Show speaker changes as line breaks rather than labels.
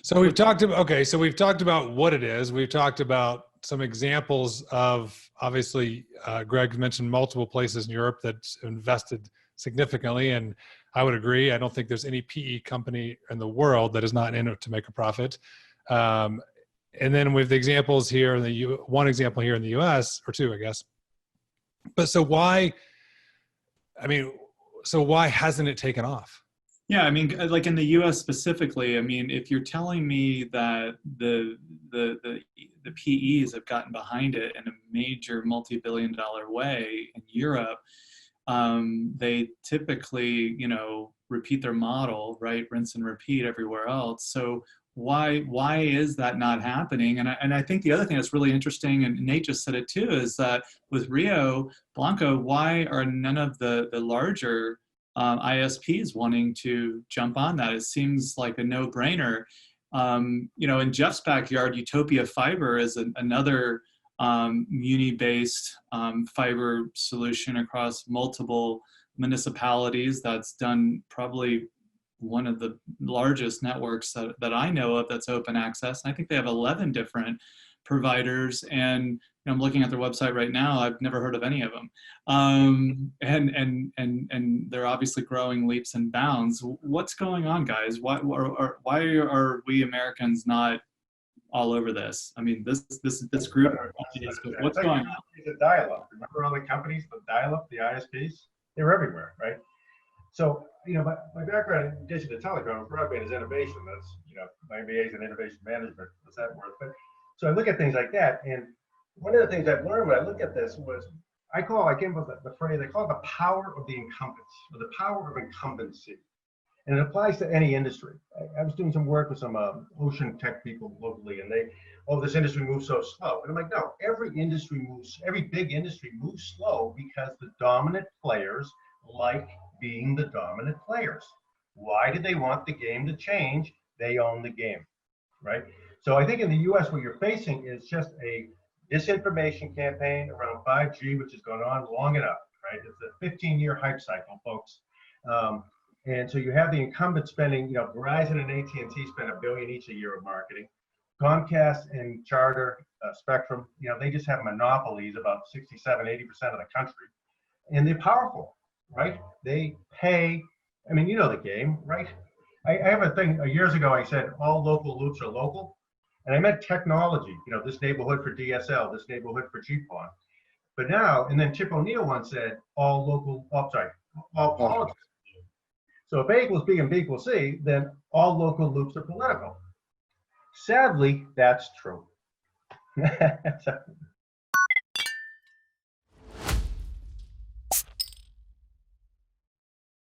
So we've talked about, okay, so we've talked about what it is. We've talked about some examples of, obviously, Greg mentioned multiple places in Europe that's invested significantly. And I would agree. I don't think there's any PE company in the world that is not in it to make a profit. And then with the examples here in the one example here in the US, or two, I guess. But so why, I mean, so why hasn't it taken off?
Yeah, I mean, like in the U.S. specifically, I mean, if you're telling me that the PEs have gotten behind it in a major multi-billion-dollar way in Europe, they typically, repeat their model, right? Rinse and repeat everywhere else. So why is that not happening? And I think the other thing that's really interesting, and Nate just said it too, is that with Rio Blanco, why are none of the larger ISPs wanting to jump on that? It seems like a no-brainer. In Jeff's backyard, Utopia Fiber is another Muni-based fiber solution across multiple municipalities that's done probably one of the largest networks that I know of that's open access. And I think they have 11 different providers, and I'm looking at their website right now. I've never heard of any of them, and they're obviously growing leaps and bounds. What's going on, guys? Why are we Americans not all over this? I mean, this group is, but what's going on?
The dial-up. Remember all the companies, the dial-up, the ISPs? They were everywhere, right? So, my background in addition to telecom, broadband is innovation. That's, my MBA is in innovation management. What's that worth? But so I look at things like that, and one of the things I've learned when I look at this was I came up with the phrase, I call it the power of the incumbents, or the power of incumbency. And it applies to any industry. I was doing some work with some ocean tech people locally, and this industry moves so slow. And I'm like, no, every big industry moves slow because the dominant players like being the dominant players. Why do they want the game to change? They own the game, right? So I think in the US, what you're facing is just a disinformation campaign around 5G, which has gone on long enough, right? It's a 15-year hype cycle, folks. And so you have the incumbent spending, Verizon and AT&T spend $1 billion each a year of marketing. Comcast and Charter, Spectrum, they just have monopolies about 67, 80% of the country. And they're powerful, right? They pay, the game, right? I have a thing, years ago I said, all local loops are local. And I meant technology, this neighborhood for DSL, this neighborhood for GPON. But now, and then Tip O'Neill once said, all politics. So if A equals B and B equals C, then all local loops are political. Sadly, that's true.